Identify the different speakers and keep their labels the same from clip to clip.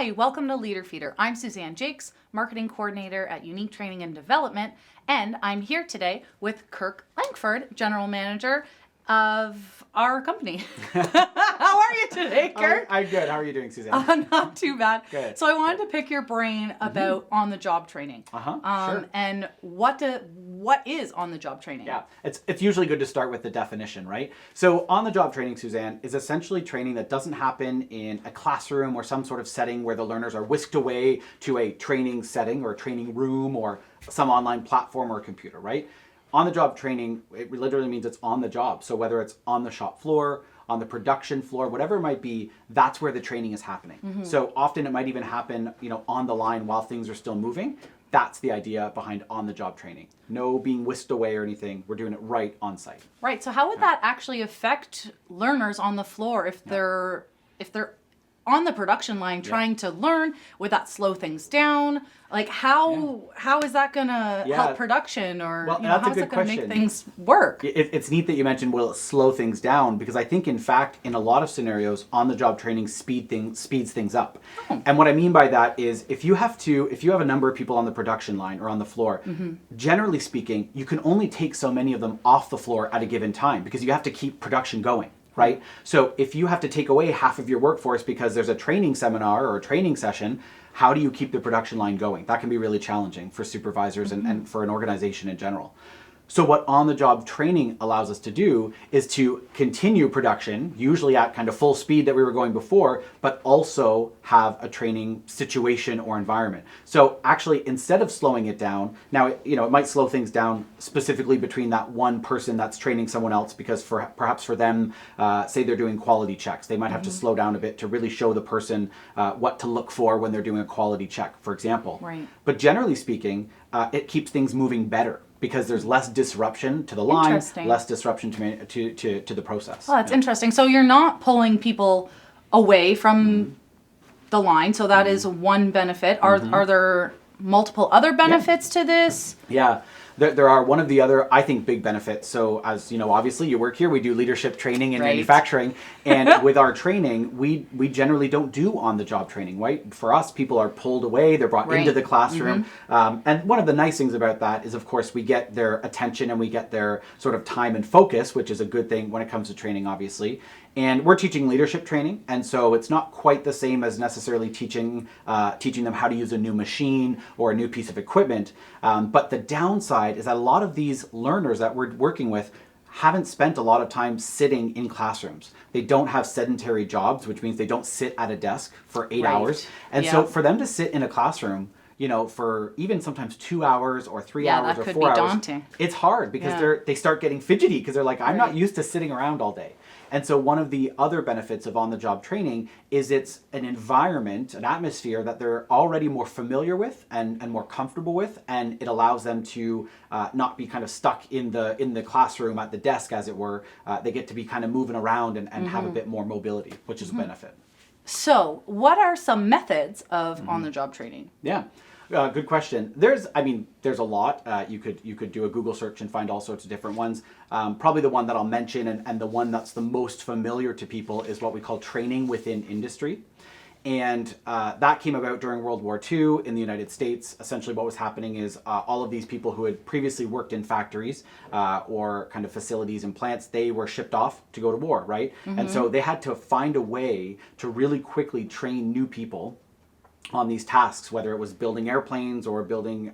Speaker 1: Hi, welcome to Leader Feeder. I'm Suzanne Jakes, Marketing Coordinator at Unique Training and Development, and I'm here today with Kirk Langford, General Manager of our company. How are you today, Kirk?
Speaker 2: I'm good. How are you doing, Suzanne?
Speaker 1: Not too bad.
Speaker 2: Good.
Speaker 1: So I wanted to pick your brain about on-the-job training.
Speaker 2: Sure.
Speaker 1: And what is on-the-job training?
Speaker 2: Yeah, it's usually good to start with the definition, right? So on-the-job training, Suzanne, is essentially training that doesn't happen in a classroom or some sort of setting where the learners are whisked away to a training setting or a training room or some online platform or computer, right? On-the-job training, it literally means it's on the job. So whether it's on the shop floor, on the production floor, whatever it might be, that's where the training is happening. So often it might even happen, on the line while things are still moving. That's the idea behind on-the-job training. No being whisked away or anything. We're doing it right on site.
Speaker 1: Right. So how would that actually affect learners on the floor if they're on the production line trying to learn? Would that slow things down? Like how is that gonna help production, or
Speaker 2: that's
Speaker 1: how's
Speaker 2: a
Speaker 1: it
Speaker 2: good
Speaker 1: gonna
Speaker 2: question.
Speaker 1: make things work?
Speaker 2: It's neat that you mentioned will it slow things down, because I think in fact in a lot of scenarios on-the-job training speeds things up. And what I mean by that is if you have a number of people on the production line or on the floor, generally speaking, you can only take so many of them off the floor at a given time because you have to keep production going. Right? So if you have to take away half of your workforce because there's a training seminar or a training session, how do you keep the production line going? That can be really challenging for supervisors and for an organization in general. So what on-the-job training allows us to do is to continue production, usually at kind of full speed that we were going before, but also have a training situation or environment. So actually, instead of slowing it down, now, it might slow things down specifically between that one person that's training someone else, because perhaps for them, say they're doing quality checks, they might have to slow down a bit to really show the person what to look for when they're doing a quality check, for example.
Speaker 1: Right.
Speaker 2: But generally speaking, it keeps things moving better, because there's less disruption to the line, less disruption to the process.
Speaker 1: Oh, that's interesting. So you're not pulling people away from the line, so that is one benefit. Are there multiple other benefits to this?
Speaker 2: Yeah. There are one of the other, I think, big benefits. So as you know, obviously you work here, we do leadership training in manufacturing. And with our training, we generally don't do on-the-job training, right? For us, people are pulled away, they're brought into the classroom. And one of the nice things about that is, of course, we get their attention and we get their sort of time and focus, which is a good thing when it comes to training, obviously. And we're teaching leadership training, and so it's not quite the same as necessarily teaching them how to use a new machine or a new piece of equipment. But the downside is that a lot of these learners that we're working with haven't spent a lot of time sitting in classrooms. They don't have sedentary jobs, which means they don't sit at a desk for 8 hours. And so for them to sit in a classroom, for even sometimes 2 hours or 3 hours or 4 hours,
Speaker 1: that could be daunting.
Speaker 2: It's hard because they start getting fidgety because they're like, I'm not used to sitting around all day. And so one of the other benefits of on-the-job training is it's an environment, an atmosphere that they're already more familiar with and more comfortable with, and it allows them to not be kind of stuck in the classroom at the desk, as it were. They get to be kind of moving around and have a bit more mobility, which is a benefit.
Speaker 1: So what are some methods of on-the-job training?
Speaker 2: Yeah. Good question. There's a lot. You could do a Google search and find all sorts of different ones. Probably the one that I'll mention and the one that's the most familiar to people is what we call training within industry. And that came about during World War II in the United States. Essentially what was happening is all of these people who had previously worked in factories or kind of facilities and plants, they were shipped off to go to war, right? And so they had to find a way to really quickly train new people on these tasks, whether it was building airplanes or building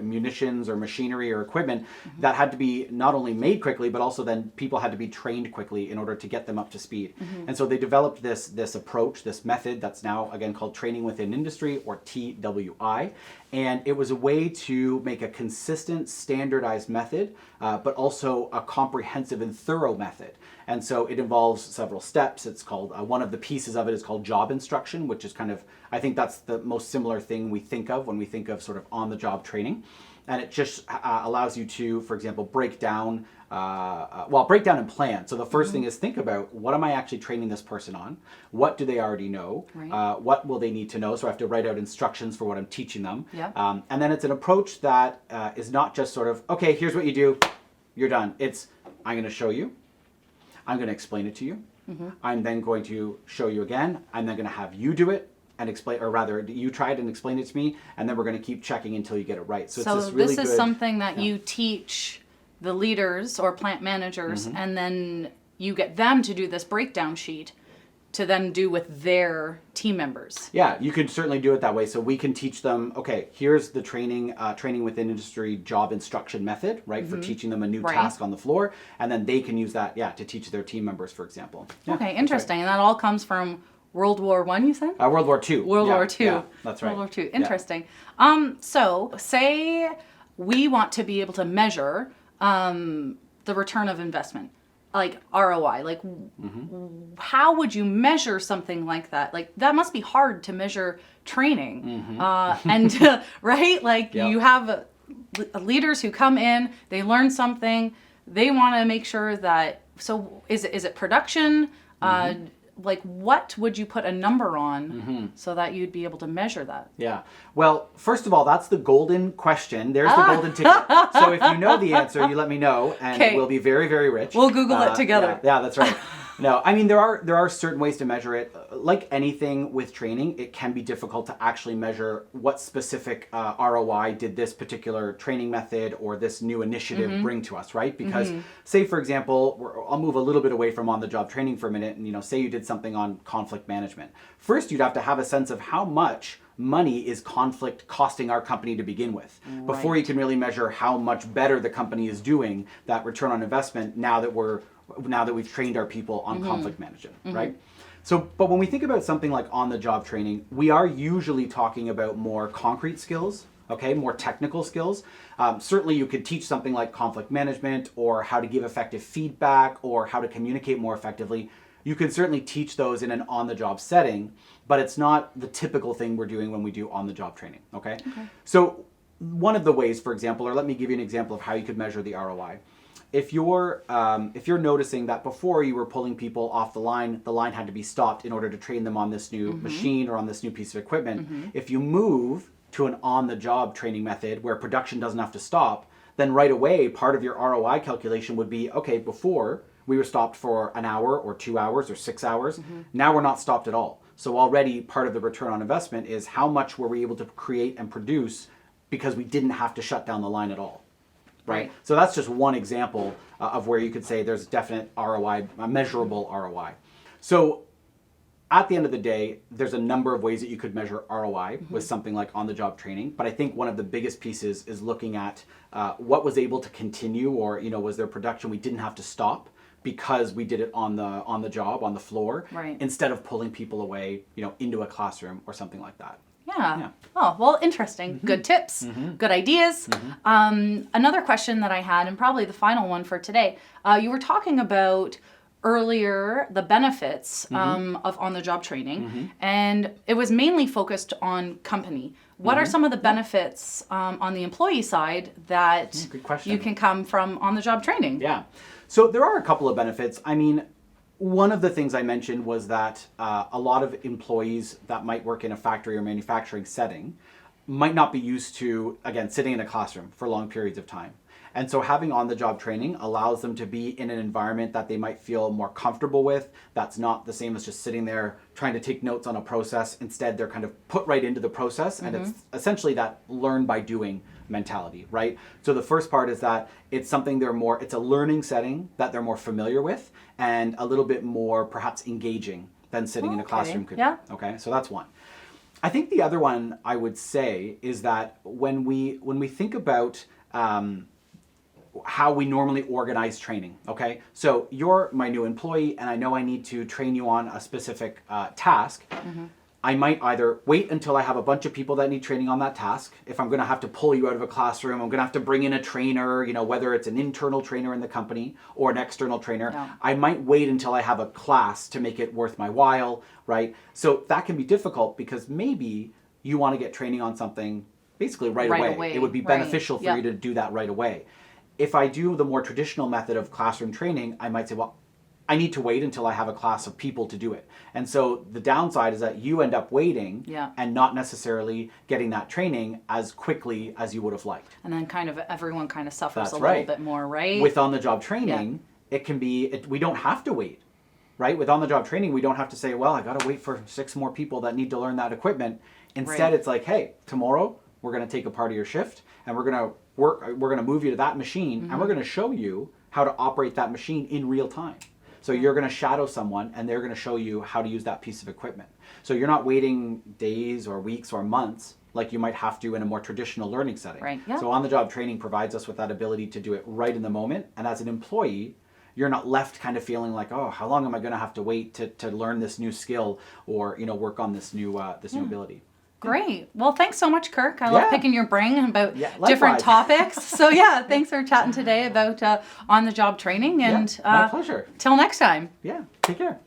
Speaker 2: munitions or machinery or equipment that had to be not only made quickly, but also then people had to be trained quickly in order to get them up to speed. And so they developed this approach, this method that's now again called training within industry, or TWI. And it was a way to make a consistent, standardized method, but also a comprehensive and thorough method. And so it involves several steps. It's called, one of the pieces of it is called job instruction, which is kind of, I think that's the most similar thing we think of when we think of sort of on-the-job training. And it just allows you to, for example, break down and plan. So the first thing is think about, what am I actually training this person on? What do they already know?
Speaker 1: Right.
Speaker 2: What will they need to know? So I have to write out instructions for what I'm teaching them.
Speaker 1: Yep.
Speaker 2: And then it's an approach that is not just sort of, okay, here's what you do, you're done. It's, I'm going to show you. I'm going to explain it to you. I'm then going to show you again. I'm then going to have you do it. and explain, or rather, you try it and explain it to me, and then we're going to keep checking until you get it right. So,
Speaker 1: So
Speaker 2: it's this really
Speaker 1: this is
Speaker 2: good,
Speaker 1: something that you teach the leaders or plant managers, and then you get them to do this breakdown sheet to then do with their team members.
Speaker 2: Yeah, you can certainly do it that way. So we can teach them, okay, here's the training within industry job instruction method, right, for teaching them a new
Speaker 1: Right.
Speaker 2: task on the floor, and then they can use that, to teach their team members, for example. Yeah,
Speaker 1: Okay,
Speaker 2: that's
Speaker 1: interesting. And that all comes from World War One, you said?
Speaker 2: right. World War II.
Speaker 1: World
Speaker 2: Yeah,
Speaker 1: War II.
Speaker 2: Yeah, that's right.
Speaker 1: World War II.
Speaker 2: Yeah.
Speaker 1: Interesting. So say we want to be able to measure the return of investment, like ROI. Like, how would you measure something like that? Like, that must be hard to measure training. And right, like
Speaker 2: Yep.
Speaker 1: you have leaders who come in, they learn something, they want to make sure that. So is it production? Like, what would you put a number on so that you'd be able to measure that?
Speaker 2: Yeah. Well, first of all, that's the golden question. There's the golden ticket. So if you know the answer, you let me know, and
Speaker 1: 'Kay.
Speaker 2: we'll be very, very rich.
Speaker 1: We'll Google it together.
Speaker 2: Yeah, that's right. No, I mean there are certain ways to measure it. Like anything with training, it can be difficult to actually measure what specific ROI did this particular training method or this new initiative bring to us, right? Because say for example, I'll move a little bit away from on-the-job training for a minute, and say you did something on conflict management. First, you'd have to have a sense of how much money is conflict costing our company to begin with before you can really measure how much better the company is doing that return on investment now that we've trained our people on conflict management, right? So, but when we think about something like on-the-job training, we are usually talking about more concrete skills, okay, more technical skills. Certainly you could teach something like conflict management or how to give effective feedback or how to communicate more effectively. You can certainly teach those in an on-the-job setting, but it's not the typical thing we're doing when we do on-the-job training, okay? So one of the ways, for example, or let me give you an example of how you could measure the ROI. If you're noticing that before you were pulling people off the line had to be stopped in order to train them on this new machine or on this new piece of equipment. If you move to an on-the-job training method where production doesn't have to stop, then right away part of your ROI calculation would be, okay, before we were stopped for an hour or 2 hours or 6 hours, now we're not stopped at all. So already part of the return on investment is how much were we able to create and produce because we didn't have to shut down the line at all. Right. So that's just one example of where you could say there's definite ROI, a measurable ROI. So at the end of the day, there's a number of ways that you could measure ROI with something like on-the-job training. But I think one of the biggest pieces is looking at what was able to continue, or was there production we didn't have to stop because we did it on the job, on the floor,
Speaker 1: Right.
Speaker 2: instead of pulling people away, into a classroom or something like that.
Speaker 1: Yeah. Oh, well, interesting. Good tips, good ideas. Another question that I had, and probably the final one for today, you were talking about earlier the benefits of on-the-job training, and it was mainly focused on company. What are some of the benefits on the employee side that
Speaker 2: Good question.
Speaker 1: you can come from on-the-job training?
Speaker 2: Yeah. So there are a couple of benefits. I mean, one of the things I mentioned was that a lot of employees that might work in a factory or manufacturing setting might not be used to, again, sitting in a classroom for long periods of time. And so having on-the-job training allows them to be in an environment that they might feel more comfortable with. That's not the same as just sitting there trying to take notes on a process. Instead, they're kind of put right into the process, and it's essentially that learn by doing mentality, right? So the first part is that it's something it's a learning setting that they're more familiar with and a little bit more perhaps engaging than sitting in a classroom could
Speaker 1: Yeah.
Speaker 2: be. Okay, so that's one. I think the other one I would say is that when we think about how we normally organize training, okay? So you're my new employee and I know I need to train you on a specific task. I might either wait until I have a bunch of people that need training on that task. If I'm going to have to pull you out of a classroom, I'm going to have to bring in a trainer, whether it's an internal trainer in the company or an external trainer.
Speaker 1: Yeah.
Speaker 2: I might wait until I have a class to make it worth my while, right? So that can be difficult because maybe you want to get training on something basically right away. It would be
Speaker 1: right.
Speaker 2: beneficial for
Speaker 1: Yeah.
Speaker 2: you to do that right away. If I do the more traditional method of classroom training, I might say, well, I need to wait until I have a class of people to do it. And so the downside is that you end up waiting
Speaker 1: Yeah.
Speaker 2: and not necessarily getting that training as quickly as you would have liked.
Speaker 1: And then everyone kind of suffers
Speaker 2: That's
Speaker 1: a little
Speaker 2: right.
Speaker 1: bit more, right?
Speaker 2: With on-the-job training, it can be, we don't have to wait. right? With on-the-job training, we don't have to say, well, I got to wait for 6 more people that need to learn that equipment. Instead,
Speaker 1: Right.
Speaker 2: it's like, hey, tomorrow we're going to take a part of your shift and we're going to move you to that machine and we're going to show you how to operate that machine in real time. So you're going to shadow someone and they're going to show you how to use that piece of equipment. So you're not waiting days or weeks or months like you might have to in a more traditional learning setting.
Speaker 1: Right, yeah.
Speaker 2: So on-the-job training provides us with that ability to do it right in the moment. And as an employee, you're not left kind of feeling like, oh, how long am I going to have to wait to learn this new skill or work on this new ability.
Speaker 1: Great. Well, thanks so much, Kirk. I love
Speaker 2: Yeah.
Speaker 1: picking your brain about
Speaker 2: Yeah,
Speaker 1: different
Speaker 2: likewise.
Speaker 1: topics. So yeah, thanks for chatting today about on-the-job training. And
Speaker 2: My pleasure.
Speaker 1: till next time.
Speaker 2: Yeah, take care.